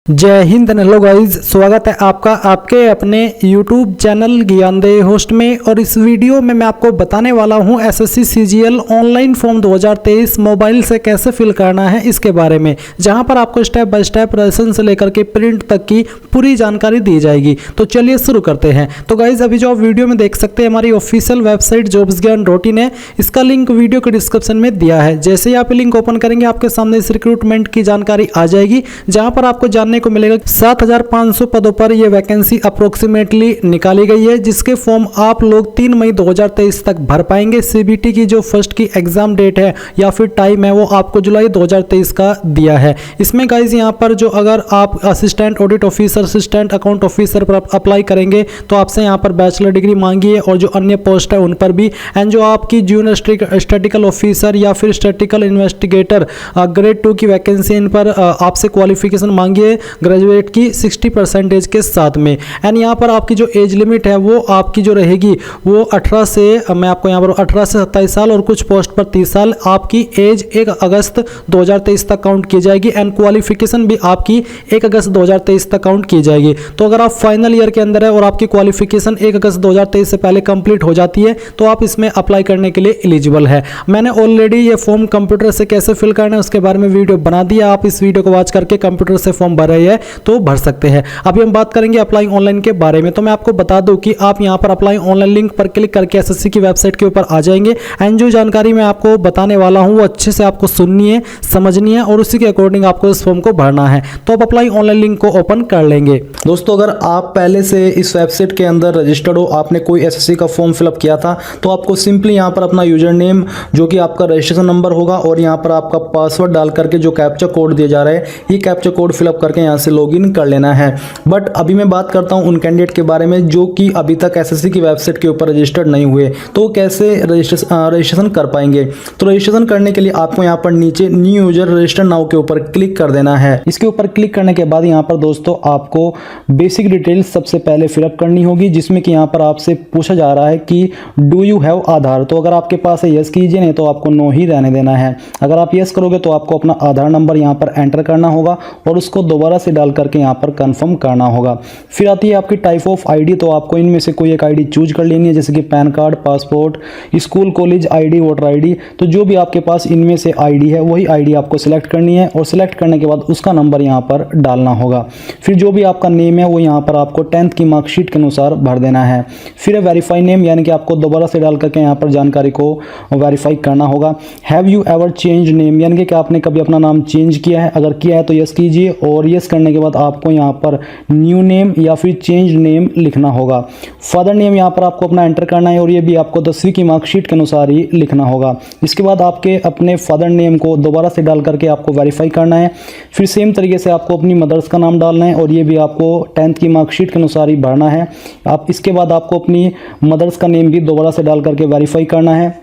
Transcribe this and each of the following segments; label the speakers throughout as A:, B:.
A: जय Hind. Hello guys, स्वागत है आपका आपके अपने YouTube चैनल ज्ञानदेह होस्ट में। और इस वीडियो में मैं आपको बताने वाला हूं SSC CGL online form 2023 mobile से कैसे फिल करना है इसके बारे में, जहां पर आपको स्टेप बाय स्टेप रजिस्ट्रेशन से लेकर के प्रिंट तक की पूरी जानकारी दी जाएगी। तो चलिए शुरू करते हैं। तो गाइज अभी जो आप वीडियो में देख सकते हैं हमारी ऑफिशियल वेबसाइट jobsgyan.in है। इसका लिंक वीडियो के डिस्क्रिप्शन में दिया है। जैसे ही आप लिंक ओपन करेंगे आपके सामने इस रिक्रूटमेंट की जानकारी आ जाएगी, जहां पर आपको जानने को मिलेगा 7500 पदों पर यह वैकेंसी अप्रोक्सीमेटली निकाली गई है, जिसके फॉर्म आप लोग 3 मई 2023 तक भर पाएंगे। सीबीटी की जो फर्स्ट की एग्जाम डेट है या फिर टाइम है वो आपको जुलाई 2023 का दिया है। इसमें गाइज यहाँ पर जो अगर आप assistant audit officer, assistant account officer पर अप्लाई करेंगे तो आपसे यहाँ पर बैचलर डिग्री मांगी है, और जो अन्य पोस्ट है उन पर भी। एंड जो आपकी जूनियर स्टैटिकल ऑफिसर या फिर स्टैटिकल इन्वेस्टिगेटर ग्रेड 2 की वैकेंसी, इन पर आपसे क्वालिफिकेशन मांगी है ग्रेजुएट की 60% के साथ में। एंड यहाँ पर आपकी जो एज लिमिट है वो आपकी जो रहेगी वो 18 से, मैं आपको यहाँ पर 18 से 27 साल और कुछ पोस्ट पर 30 साल आपकी एज 1 अगस्त 2023 तक काउंट की जाएगी। एंड क्वालिफिकेशन भी आपकी 1 अगस्त 2023 तक काउंट की जाएगी। तो अगर आप फाइनल ईयर के अंदर है और आपकी क्वालिफिकेशन 1 अगस्त 2023 से पहले कंप्लीट हो जाती है तो आप इसमें अप्लाई करने के लिए एलिजिबल है। मैंने ऑलरेडी ये फॉर्म कंप्यूटर से कैसे फिल करना है उसके बारे में वीडियो बना दिया। आप इस वीडियो को वॉच करके कंप्यूटर से फॉर्म भर रहे हैं तो भर सकते हैं। अभी हम बात करेंगे अप्लाई ऑनलाइन के बारे में। तो मैं आपको बता दूं कि आप यहां पर अप्लाई ऑनलाइन लिंक पर क्लिक करके एसएससी की वेबसाइट के ऊपर आ जाएंगे। एंड जो जानकारी मैं आपको बताने वाला हूं वो अच्छे से आपको सुननी है, समझनी है और उसी के अकॉर्डिंग आपको इस फॉर्म को भरना है। तो आप अप्लाई ऑनलाइन लिंक को ओपन कर लेंगे।
B: दोस्तों, अगर आप पहले से इस वेबसाइट के अंदर रजिस्टर्ड हो, आपने कोई एसएससी का फॉर्म फिलअप किया था, तो आपको सिंपली यहाँ पर अपना यूजर नेम जो कि आपका रजिस्ट्रेशन नंबर होगा और यहाँ पर आपका पासवर्ड डाल करके जो कैप्चा कोड दिया जा रहा है ये कैप्चा कोड फिलअप करके यहाँ से लॉगिन कर लेना है। बट अभी मैं बात करता हूँ उन कैंडिडेट के बारे में जो कि अभी तक एसएससी की वेबसाइट के ऊपर रजिस्टर्ड नहीं हुए, तो कैसे रजिस्ट्रेशन कर पाएंगे। तो रजिस्ट्रेशन करने के लिए आपको यहाँ पर नीचे न्यू यूजर रजिस्टर नाउ के ऊपर क्लिक कर देना है। इसके ऊपर क्लिक करने के बाद यहाँ पर दोस्तों आपको बेसिक डिटेल्स सबसे पहले फिलअप करनी होगी, जिसमें कि यहाँ पर आपसे पूछा जा रहा है कि डू यू हैव आधार। तो अगर आपके पास है यस कीजिए, नहीं तो आपको नो ही रहने देना है। अगर आप यस करोगे तो आपको अपना आधार नंबर यहाँ पर एंटर करना होगा और उसको दोबारा से डाल करके यहाँ पर कंफर्म करना होगा। फिर आती है आपकी टाइप ऑफ आईडी। तो आपको इनमें से कोई एक आईडी चूज कर लेनी है, जैसे कि pan card, passport, school college ID, voter ID. तो जो भी आपके पास इनमें से आईडी है वही आईडी आपको सिलेक्ट करनी है और सिलेक्ट करने के बाद उसका नंबर यहाँ पर डालना होगा। फिर जो भी आपका नेम है वो यहाँ पर आपको 10th की मार्कशीट के अनुसार भर देना है। फिर वेरीफाई नेम, यानी कि आपको दोबारा से डाल करके यहाँ पर जानकारी को वेरीफाई करना होगा। Have you ever change name, यानी कि आपने कभी अपना नाम चेंज किया है, अगर किया है तो यस कीजिए और यस करने के बाद आपको यहाँ पर न्यू नेम या फिर चेंज नेम लिखना होगा। फादर नेम यहाँ पर आपको अपना एंटर करना है और ये भी आपको 10वीं की मार्कशीट के अनुसार ही लिखना होगा। इसके बाद आपके अपने फादर नेम को दोबारा से डाल करके आपको वेरीफाई करना है। फिर सेम तरीके से आपको अपनी मदर्स का नाम डालना है और ये भी आपको 10th की मार्कशीट के अनुसार ही भरना है। आप इसके बाद आपको अपनी मदर्स का नेम भी दोबारा से डाल करके वेरीफाई करना है।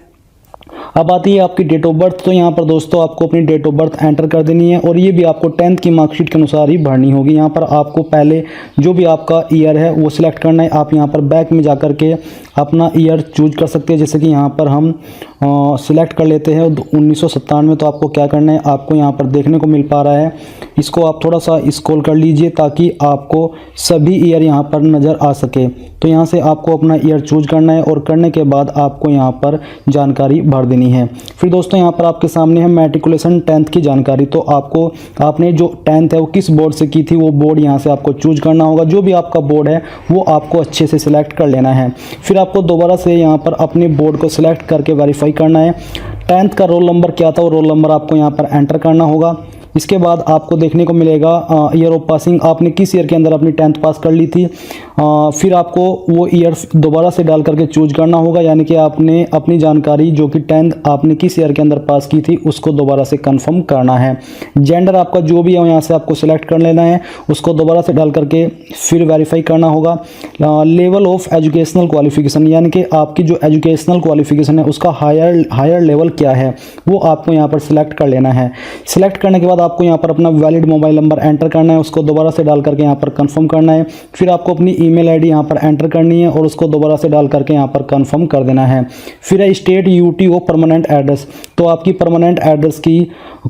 B: अब आती है आपकी डेट ऑफ बर्थ। तो यहाँ पर दोस्तों आपको अपनी डेट ऑफ बर्थ एंटर कर देनी है और ये भी आपको 10th की मार्कशीट के अनुसार ही भरनी होगी। यहाँ पर आपको पहले जो भी आपका ईयर है वो सिलेक्ट करना है। आप यहाँ पर बैक में जा कर के अपना ईयर चूज कर सकते हैं, जैसे कि यहाँ पर हम सिलेक्ट कर लेते हैं 1997। तो आपको क्या करना है, आपको यहाँ पर देखने को मिल पा रहा है, इसको आप थोड़ा सा स्क्रॉल कर लीजिए ताकि आपको सभी ईयर यहाँ पर नज़र आ सके। तो यहाँ से आपको अपना ईयर चूज करना है और करने के बाद आपको यहाँ पर जानकारी भर देनी है। फिर दोस्तों यहाँ पर आपके सामने है मैट्रिकुलेशन 10th की जानकारी। तो आपको आपने जो 10th है वो किस बोर्ड से की थी वो बोर्ड यहाँ से आपको चूज करना होगा। जो भी आपका बोर्ड है वो आपको अच्छे से सिलेक्ट कर लेना है। फिर आपको दोबारा से यहाँ पर अपने बोर्ड को सिलेक्ट करके वेरीफाई करना है। 10th का रोल नंबर क्या था वो रोल नंबर आपको यहाँ पर एंटर करना होगा। इसके बाद आपको देखने को मिलेगा ईयर ऑफ पासिंग, आपने किस ईयर के अंदर अपनी 10th पास कर ली थी। फिर आपको वो ईयर दोबारा से डाल करके चूज करना होगा, यानी कि आपने अपनी जानकारी जो कि 10th आपने किस ईयर के अंदर पास की थी उसको दोबारा से कंफर्म करना है। जेंडर आपका जो भी है यहाँ से आपको सिलेक्ट कर लेना है, उसको दोबारा से डाल करके फिर वेरीफाई करना होगा। लेवल ऑफ एजुकेशनल क्वालिफिकेशन, यानी कि आपकी जो एजुकेशनल क्वालिफिकेशन है उसका हायर लेवल क्या है वो आपको यहाँ पर सिलेक्ट कर लेना है। सिलेक्ट करने के बाद आपको यहाँ पर अपना वैलिड मोबाइल नंबर एंटर करना है, उसको दोबारा से डाल करके यहाँ पर कंफर्म करना है। फिर आपको अपनी ईमेल आईडी यहाँ पर एंटर करनी है और उसको दोबारा से डाल करके यहाँ पर कंफर्म कर देना है। फिर है स्टेट यूटीओ परमानेंट एड्रेस, तो आपकी परमानेंट एड्रेस की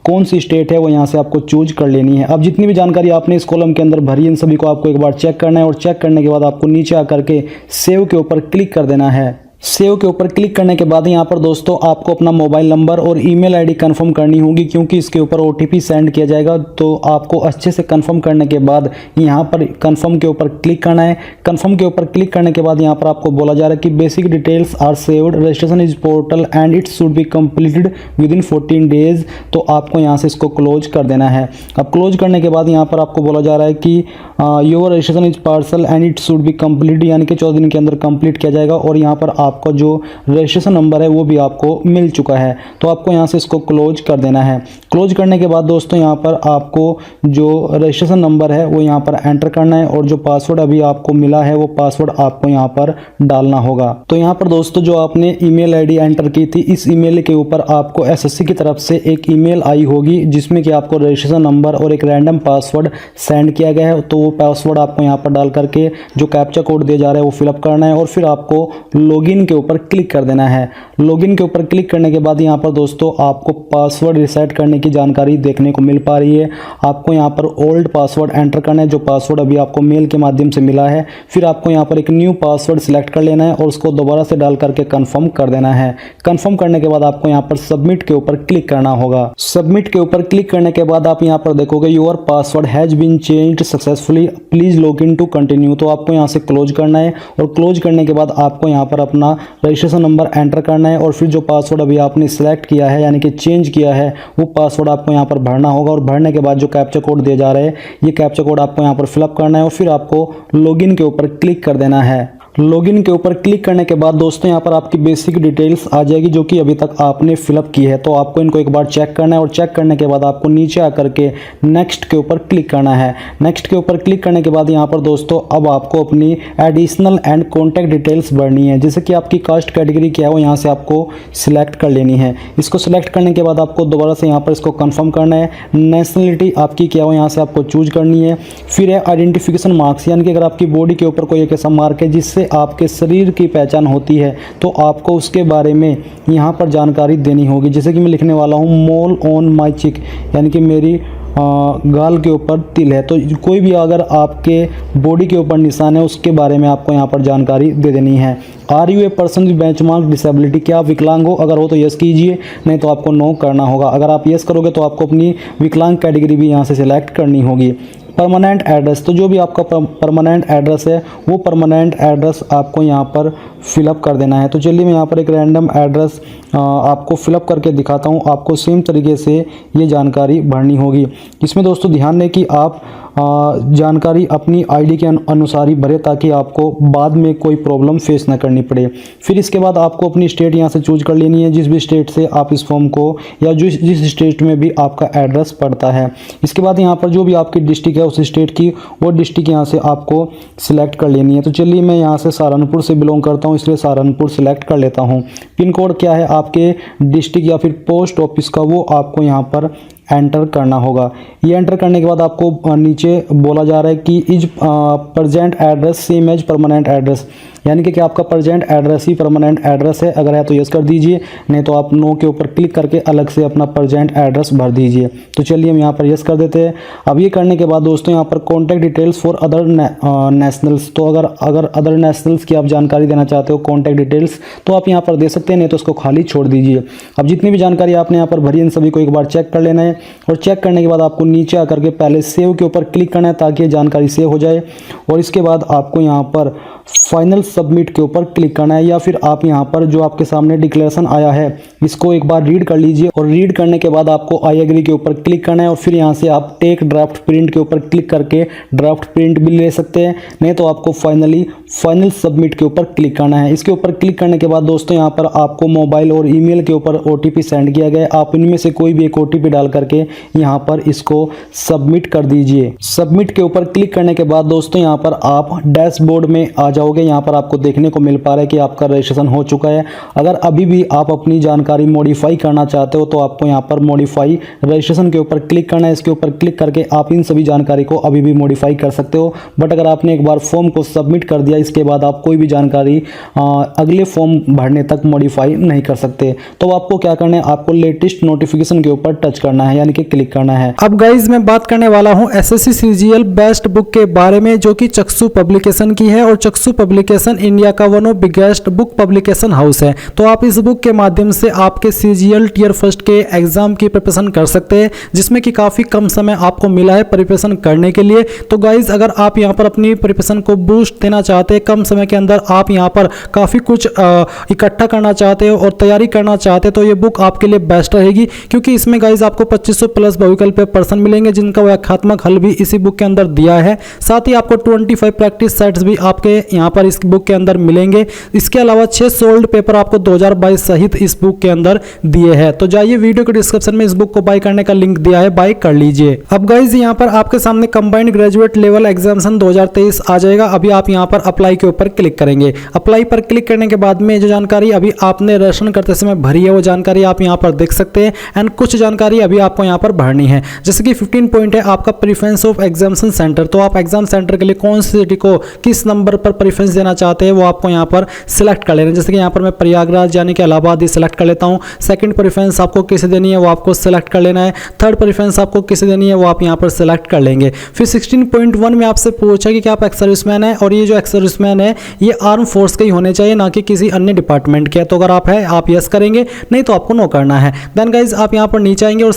B: कौन सी स्टेट है वो यहाँ से आपको चूज कर लेनी है। अब जितनी भी जानकारी आपने इस कॉलम के अंदर भरी इन सभी को आपको एक बार चेक करना है और चेक करने के बाद आपको नीचे आकर के सेव के ऊपर क्लिक कर देना है। सेव के ऊपर क्लिक करने के बाद यहाँ पर दोस्तों आपको अपना मोबाइल नंबर और ईमेल आईडी कंफर्म करनी होगी, क्योंकि इसके ऊपर ओटीपी सेंड किया जाएगा। तो आपको अच्छे से कंफर्म करने के बाद यहाँ पर कंफर्म के ऊपर क्लिक करना है। कंफर्म के ऊपर क्लिक करने के बाद यहाँ पर आपको बोला जा रहा है कि basic details are saved, registration is portal and it should be completed within 14 days. तो आपको यहाँ से इसको क्लोज कर देना है। अब क्लोज करने के बाद यहाँ पर आपको बोला जा रहा है कि your registration is parcel and it should B complete, यानी कि 14 दिन के अंदर कंप्लीट किया जाएगा। और यहाँ पर आपका जो रजिस्ट्रेशन नंबर है वो भी आपको मिल चुका है। तो आपको यहाँ से इसको क्लोज कर देना है। क्लोज करने के बाद दोस्तों यहाँ पर आपको जो रजिस्ट्रेशन नंबर है वो यहाँ पर एंटर करना है और जो पासवर्ड अभी आपको मिला है वो पासवर्ड आपको यहाँ पर डालना होगा। तो यहाँ पर दोस्तों जो आपने ईमेल आईडी एंटर की थी, इस ईमेल के ऊपर आपको एसएससी की तरफ से एक ईमेल आई होगी जिसमें कि आपको रजिस्ट्रेशन नंबर और एक रैंडम पासवर्ड सेंड किया गया है। तो वो पासवर्ड आपको यहाँ पर डाल करके जो कैप्चा कोड दिया जा रहा है वो फिलअप करना है और फिर आपको लॉगिन के ऊपर क्लिक कर देना है। लॉगिन के ऊपर क्लिक करने के बाद यहाँ पर दोस्तों आपको पासवर्ड रिसेट करने की जानकारी देखने को मिल पा रही है। आपको यहाँ पर ओल्ड पासवर्ड एंटर करना है, जो पासवर्ड अभी आपको मेल के माध्यम से मिला है। फिर आपको यहाँ पर एक न्यू पासवर्ड सिलेक्ट कर लेना है और उसको दोबारा से डाल करके कंफर्म कर देना है। कंफर्म करने के बाद आपको यहाँ पर सबमिट के ऊपर क्लिक करना होगा। सबमिट के ऊपर क्लिक करने के बाद आप यहाँ पर देखोगे your password has been changed successfully, please log in to continue. तो आपको यहाँ से क्लोज करना है और क्लोज करने के बाद आपको यहाँ पर अपना रजिस्ट्रेशन नंबर एंटर करना है और फिर जो पासवर्ड अभी आपने सिलेक्ट किया है यानी कि चेंज किया है वो पासवर्ड आपको यहाँ पर भरना होगा। और भरने के बाद जो कैप्चा कोड दिया जा रहा है ये कैप्चा कोड आपको यहाँ पर फिलअप करना है और फिर आपको लॉगिन के ऊपर क्लिक कर देना है। लॉगिन के ऊपर क्लिक करने के बाद दोस्तों यहाँ पर आपकी बेसिक डिटेल्स आ जाएगी जो कि अभी तक आपने फिलअप की है। तो आपको इनको एक बार चेक करना है और चेक करने के बाद आपको नीचे आकर के नेक्स्ट के ऊपर क्लिक करना है। नेक्स्ट के ऊपर क्लिक करने के बाद यहाँ पर दोस्तों अब आपको अपनी एडिशनल एंड कॉन्टैक्ट डिटेल्स भरनी है। जैसे कि आपकी कास्ट कैटेगरी क्या है वो यहाँ से आपको सिलेक्ट कर लेनी है। इसको सिलेक्ट करने के बाद आपको दोबारा से यहाँ पर इसको कन्फर्म करना है। नेशनलिटी आपकी क्या हो यहाँ से आपको चूज करनी है। फिर है आइडेंटिफिकेशन मार्क्स, यानी कि अगर आपकी बॉडी के ऊपर कोई एक ऐसा मार्क है जिससे आपके शरीर की पहचान होती है तो आपको उसके बारे में यहाँ पर जानकारी देनी होगी। जैसे कि मैं लिखने वाला हूँ मोल ऑन माई चिक, यानी कि मेरी गाल के ऊपर तिल है। तो कोई भी अगर आपके बॉडी के ऊपर निशान है उसके बारे में आपको यहाँ पर जानकारी दे देनी है। Are you a person with benchmark disability, क्या आप विकलांग हो? अगर हो तो यस कीजिए, नहीं तो आपको नो करना होगा। अगर आप यस करोगे तो आपको अपनी विकलांग कैटेगरी भी यहाँ से सिलेक्ट करनी होगी। परमानेंट एड्रेस, तो जो भी आपका परमानेंट एड्रेस है वो परमानेंट एड्रेस आपको यहाँ पर फिलअप कर देना है। तो चलिए मैं यहाँ पर एक रैंडम एड्रेस आपको फिलअप करके दिखाता हूँ। आपको सेम तरीके से ये जानकारी भरनी होगी। इसमें दोस्तों ध्यान दें कि आप जानकारी अपनी आईडी के अनुसार ही भरें ताकि आपको बाद में कोई प्रॉब्लम फेस ना करनी पड़े। फिर इसके बाद आपको अपनी स्टेट यहाँ से चूज कर लेनी है, जिस भी स्टेट से आप इस फॉर्म को या जिस स्टेट में भी आपका एड्रेस पड़ता है। इसके बाद यहाँ पर जो भी आपकी डिस्ट्रिक्ट है उस स्टेट की वो डिस्ट्रिक्ट यहाँ से आपको सिलेक्ट कर लेनी है। तो चलिए मैं यहाँ से सहारनपुर से बिलोंग करता हूँ इसलिए सहारनपुर सिलेक्ट कर लेता हूँ। पिन कोड क्या है आपके डिस्ट्रिक्ट या फिर पोस्ट ऑफिस का वो आपको यहाँ पर एंटर करना होगा। ये एंटर करने के बाद आपको नीचे बोला जा रहा है कि is present address same as permanent address, यानी कि क्या आपका प्रेजेंट एड्रेस ही परमानेंट एड्रेस है? अगर है तो यस कर दीजिए, नहीं तो आप नो के ऊपर क्लिक करके अलग से अपना प्रेजेंट एड्रेस भर दीजिए। तो चलिए हम यहाँ पर यस कर देते हैं। अब ये करने के बाद दोस्तों यहाँ पर contact details for other nationals, तो अगर अदर नेशनल्स की आप जानकारी देना चाहते हो कॉन्टैक्ट डिटेल्स तो आप यहाँ पर दे सकते हैं, नहीं तो उसको खाली छोड़ दीजिए। अब जितनी भी जानकारी आपने यहाँ पर भरी इन सभी को एक बार चेक कर लेना है और चेक करने के बाद आपको नीचे आकर के पहले सेव के ऊपर क्लिक करना है ताकि ये जानकारी सेव हो जाए और इसके बाद आपको यहाँ पर फाइनल सबमिट के ऊपर क्लिक करना है, या फिर आप यहाँ पर जो आपके सामने डिक्लेरेशन आया है इसको एक बार रीड कर लीजिए और रीड करने के बाद आपको आई एग्री के ऊपर क्लिक करना है और फिर यहाँ से आप टेक ड्राफ्ट प्रिंट के ऊपर क्लिक करके ड्राफ्ट प्रिंट भी ले सकते हैं, नहीं तो आपको फाइनल सबमिट के ऊपर क्लिक करना है। इसके ऊपर क्लिक करने के बाद दोस्तों यहाँ पर आपको मोबाइल और ईमेल के ऊपर OTP सेंड किया गया है, आप इनमें से कोई भी एक OTP डाल करके यहाँ पर इसको सबमिट कर दीजिए। सबमिट के ऊपर क्लिक करने के बाद दोस्तों यहाँ पर आप डैशबोर्ड में आ जाओगे। यहाँ पर आपको देखने को मिल पा रहा है कि आपका रजिस्ट्रेशन हो चुका है। अगर अभी भी आप अपनी जानकारी मॉडिफाई करना चाहते हो तो आपको यहाँ पर मॉडिफाई रजिस्ट्रेशन के ऊपर क्लिक करना है। इसके ऊपर क्लिक करके आप इन सभी जानकारी को अभी भी मॉडिफाई कर सकते हो। बट अगर आपने एक बार फॉर्म को सबमिट कर दिया, इसके बाद आप कोई भी जानकारी अगले फॉर्म भरने तक मॉडिफाई नहीं कर सकते। तो आपको क्या करना है, आपको लेटेस्ट नोटिफिकेशन के ऊपर टच करना है, यानी कि क्लिक करना है।
A: अब गाइज मैं बात करने वाला हूं एसएससी सीजीएल बेस्ट बुक के बारे में, जो कि चक्षु पब्लिकेशन की है और चक्षु पब्लिकेशन इंडिया का one of biggest book publication house है। तो आप इस बुक के माध्यम से आपके सीजीएल टियर फर्स्ट के एग्जाम की प्रिपरेशन कर सकते हैं, जिसमें कि काफी कम समय आपको मिला है प्रिपरेशन करने के लिए। तो गाइज अगर आप यहां पर अपनी प्रिपरेशन को बूस्ट देना चाहते हैं, कम समय के अंदर आप यहां पर काफी कुछ इकट्ठा करना चाहते हो और तैयारी करना चाहते हैं, तो ये बुक आपके लिए बेस्ट रहेगी। क्योंकि इसमें गाइज आपको 2500 प्लस बहुविकल्प प्रश्न मिलेंगे, जिनका व्याख्यात्मक हल भी इसी बुक के अंदर दिया है। साथ ही आपको 25 प्रैक्टिस सेट्स भी आपके यहाँ पर इस बुक के अंदर मिलेंगे। इसके अलावा 6 सोल्ड पेपर आपको 2022 सहित इस बुक के अंदर दिए हैं। तो जाइए, वीडियो के डिस्क्रिप्शन में इस बुक को बाय करने का लिंक दिया है, बाय कर लीजिए। अब गाइज यहाँ पर आपके सामने कंबाइंड ग्रेजुएट लेवल एग्जामिनेशन 2023 आ जाएगा। अभी आप यहाँ पर अप्लाई के ऊपर क्लिक करेंगे। अप्लाई पर क्लिक करने के बाद में जो जानकारी अभी आपने रजिस्ट्रेशन करते समय भरी है, वो जानकारी आप यहाँ पर देख सकते हैं। एंड कुछ जानकारी अभी आपको यहाँ पर भरनी है, जैसे कि 15 पॉइंट है आपका प्रेफरेंस ऑफ एग्जामिनेशन सेंटर। तो आप एग्जाम सेंटर के लिए कौन सी सिटी को किस नंबर पर प्रेफरेंस देना चाहते हैं, वो आपको यहाँ पर सिलेक्ट कर लेना है। जैसे कि यहाँ पर मैं प्रयागराज यानी कि इलाहाबाद ही सिलेक्ट कर लेता हूँ। सेकंड प्रेफरेंस आपको किसे देनी है, वो आपको सिलेक्ट कर लेना है। थर्ड प्रेफरेंस आपको किसे देनी है, वो आप यहाँ पर सिलेक्ट कर लेंगे। फिर 16.1 में आपसे पूछा कि क्या आप एक्स सर्विसमैन है, और ये जो एक्स सर्विसमैन है ये आर्म फोर्स के ही होने चाहिए, ना कि किसी अन्य डिपार्टमेंट के। तो अगर आप है आप यस करेंगे, नहीं तो आपको नो करना है। देन गाइज आप यहाँ पर नीचे आएंगे और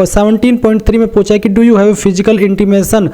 A: 17.3 में पूछा है कि do you have physical intimation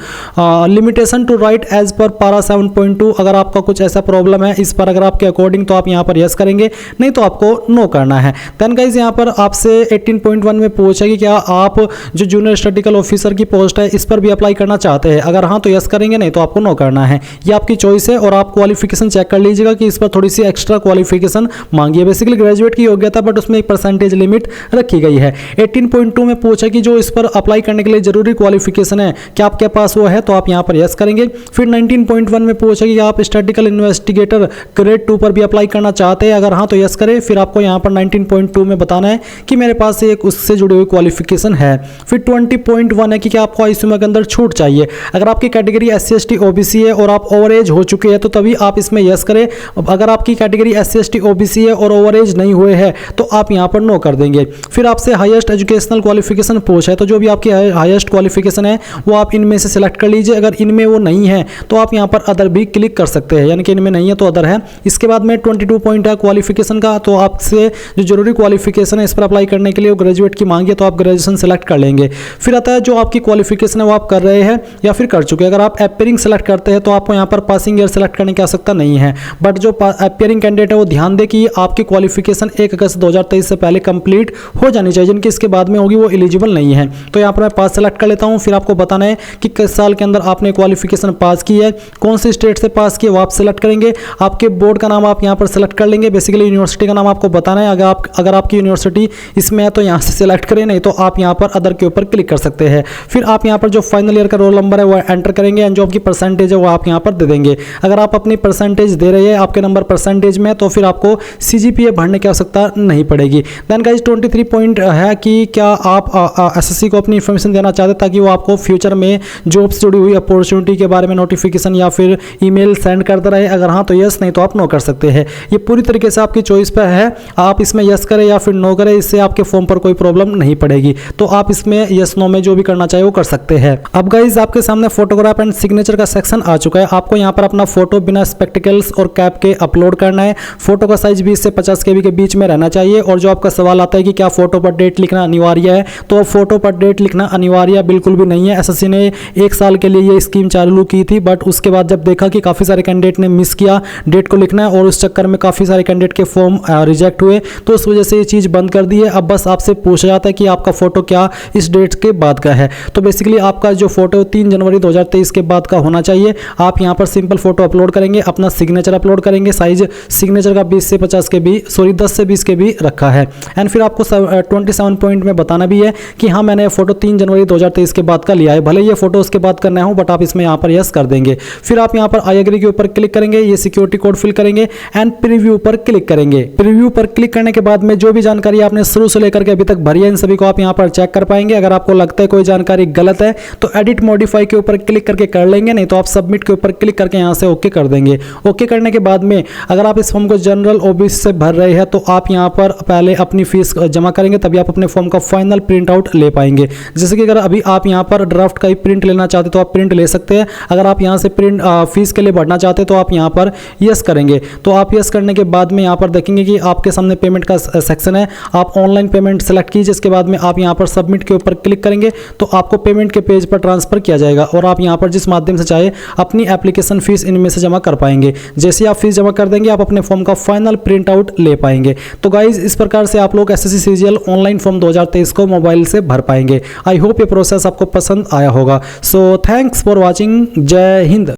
A: limitation to write as per para 7.2। अगर आपका कुछ ऐसा प्रॉब्लम है इस पर अगर आपके अकॉर्डिंग, तो आप यहाँ पर यस करेंगे, नहीं तो आपको नो करना है। देन गाइज यहाँ पर आपसे 18.1 में पूछा कि क्या आप जो जूनियर स्टैटिस्टिकल ऑफिसर की पोस्ट है इस पर भी अप्लाई करना चाहते हैं। अगर हाँ तो यस करेंगे, नहीं तो आपको नो करना है। ये आपकी चॉइस है। और आप क्वालिफिकेशन चेक कर लीजिएगा कि इस पर थोड़ी सी एक्स्ट्रा क्वालिफिकेशन मांगी है। बेसिकली ग्रेजुएट की योग्यता, बट उसमें एक परसेंटेज लिमिट रखी गई है। 18.2 में पूछा कि जो इस पर अप्लाई करने के लिए जरूरी क्वालिफिकेशन है क्या आपके पास वो है, तो आप यहाँ पर यस करेंगे। फिर 19.1 में पूछा कि आप स्टैटिस्टिकल इन्वेस्टिगेटर ग्रेड 2 पर भी अप्लाई करना चाहते हैं। अगर हाँ तो यस करें। फिर आपको यहाँ पर 19.2 में बताना है कि मेरे पास एक उससे जुड़ी हुई क्वालिफिकेशन है। फिर 20.1 है कि क्या आपको इस उम्र के अंदर छूट चाहिए। अगर आपकी कैटेगरी SC ST OBC है और आप ओवर एज हो चुके हैं तो तभी आप इसमें यस करें। अगर आपकी कैटेगरी SC ST OBC है और ओवर एज नहीं हुए हैं तो आप यहाँ पर नो कर देंगे। फिर आपसे हाईएस्ट एजुकेशनल क्वालिफिकेशन पूछा है, तो जो भी आपकी हाईएस्ट क्वालिफिकेशन है वो आप इनमें से सिलेक्ट कर लीजिए। अगर इनमें वो नहीं है तो आप यहाँ पर अदर भी क्लिक कर सकते हैं, यानी कि इनमें नहीं है तो अदर है। इसके बाद में 22 पॉइंट है क्वालिफिकेशन का, तो आपसे जो जरूरी क्वालिफिकेशन है इस पर अप्लाई करने के लिए वो ग्रेजुएट की मांगी है, तो आप ग्रेजुएशन सेलेक्ट कर लेंगे। फिर आता है जो आपकी क्वालिफिकेशन है वो आप कर रहे हैं या फिर कर चुके हैं। अगर आप अपीयरिंग सेलेक्ट करते हैं तो आपको यहाँ पर पासिंग ईयर सेलेक्ट करने की आवश्यकता नहीं है। बट जो अपीयरिंग कैंडिडेट है वो ध्यान दे कि आपकी क्वालिफिकेशन 1 अगस्त 2023 से पहले कंप्लीट हो जानी चाहिए। जिनकी इसके बाद में होगी वो एलिजिबल नहीं है। तो यहाँ पर मैं पास सेलेक्ट कर लेता हूँ। फिर आपको बताना है कि किस साल के अंदर आपने क्वालिफिकेशन पास की है, कौन से स्टेट से पास की है वो आप सेलेक्ट करेंगे। आपके बोर्ड का नाम आप यहाँ पर सेलेक्ट कर लेंगे। बेसिकली यूनिवर्सिटी का नाम आपको बताना है। अगर आपकी यूनिवर्सिटी इसमें है तो यहाँ से सिलेक्ट करें, नहीं तो आप यहाँ पर अदर के ऊपर क्लिक कर सकते हैं। फिर आप यहाँ पर जो फाइनल ईयर का रोल नंबर है वो एंटर करेंगे एंड जो आपकी परसेंटेज है वो आप यहाँ पर दे देंगे। अगर आप अपनी परसेंटेज दे रहे हैं, आपके नंबर परसेंटेज में, तो फिर आपको CGPA भरने की आवश्यकता नहीं पड़ेगी। देन गाइस 23 पॉइंट है कि क्या आप SSC को अपनी इन्फॉर्मेशन देना चाहते हैं ताकि वो आपको फ्यूचर में जॉब से जुड़ी हुई अपॉर्चुनिटी के बारे में नोटिफिकेशन या फिर ईमेल सेंड करता रहे। अगर हाँ तो यस, नहीं तो आप नो कर सकते हैं। ये पूरी तरीके से आपकी चॉइस पर है, आप इसमें यस करें या फिर नो करें, इससे आपके फॉर्म पर कोई प्रॉब्लम नहीं पड़ेगी। तो आप इसमें यस नो में जो भी करना चाहे वो कर सकते हैं। अब गाइज आपके सामने फोटोग्राफ एंड सिग्नेचर का सेक्शन आ चुका है। आपको यहाँ पर अपना फोटो बिना स्पेक्टिकल्स और कैप के अपलोड करना है। फोटो का साइज 20 से 50 KB के बीच में रहना चाहिए। और जो आपका सवाल आता है कि क्या फोटो पर डेट लिखना अनिवार्य है, तो फोटो पर डेट लिखना अनिवार्य बिल्कुल भी नहीं है। SSC ने 1 साल के लिए ये स्कीम चालू की थी, बट उसके बाद जब देखा कि काफ़ी सारे कैंडिडेट ने मिस किया डेट को लिखना है और उस चक्कर में काफ़ी सारे कैंडिडेट के फॉर्म रिजेक्ट हुए, तो उस वजह से ये चीज़ बंद कर दी है। अब बस आपसे पूछा जाता है कि आपका फोटो क्या इस डेट के बाद का है। तो बेसिकली आपका जो फोटो 3 जनवरी 2023 के बाद का होना चाहिए। आप यहाँ पर सिंपल फोटो अपलोड करेंगे, अपना सिग्नेचर अपलोड करेंगे। साइज सिग्नेचर का 10 से 20 KB रखा है। एंड फिर आपको 27 पॉइंट में बताना भी है कि हाँ मैंने फोटो 3 जनवरी 2023 के बाद का लिया है। भले ये फोटो उसके बाद करना हो, बट आप इसमें यहाँ पर यस कर देंगे। फिर आप यहाँ पर आई एग्री के ऊपर क्लिक करेंगे, ये सिक्योरिटी कोड फिल करेंगे एंड प्रीव्यू पर क्लिक करेंगे। प्रीव्यू पर क्लिक करने के बाद में जो भी जानकारी आपने शुरू से लेकर के अभी तक भरी है इन सभी को आप यहाँ पर चेक कर पाएंगे। अगर आपको लगता है कोई जानकारी गलत है तो एडिट मॉडिफाई के ऊपर क्लिक करके कर लेंगे, नहीं तो आप सबमिट के ऊपर क्लिक करके यहाँ से ओके कर देंगे। ओके करने के बाद में अगर आप इस फॉर्म को जनरल ओबीसी से भर रहे हैं तो आप यहाँ पर पहले अपनी फीस जमा करेंगे, तभी आप अपने फॉर्म का फाइनल प्रिंट आउट ले पाएंगे। जैसे कि अगर अभी आप यहाँ पर ड्राफ्ट का ही प्रिंट लेना चाहते तो आप प्रिंट ले सकते हैं। अगर आप यहाँ से प्रिंट फीस के लिए भरना चाहते हैं तो आप यहाँ पर यस करेंगे। तो आप यस करने के बाद में यहाँ पर देखेंगे कि आपके सामने पेमेंट का सेक्शन है, आप ऑनलाइन पेमेंट सेलेक्ट कीजिए। इसके बाद में आप यहाँ पर सबमिट के ऊपर क्लिक करेंगे तो आपको पेमेंट के पेज पर ट्रांसफर किया जाएगा और आप यहाँ पर जिस माध्यम से चाहे अपनी एप्लीकेशन फीस इनमें से जमा कर पाएंगे। जैसे आप फीस जमा कर देंगे आप अपने फॉर्म का फाइनल प्रिंट आउट ले पाएंगे। तो गाइज इस प्रकार से आप लोग एसएससी सीजीएल ऑनलाइन फॉर्म 2023 को मोबाइल से भर पाएंगे। आई होप ये प्रोसेस आपको पसंद आया होगा। So thanks for watching. जय हिंद।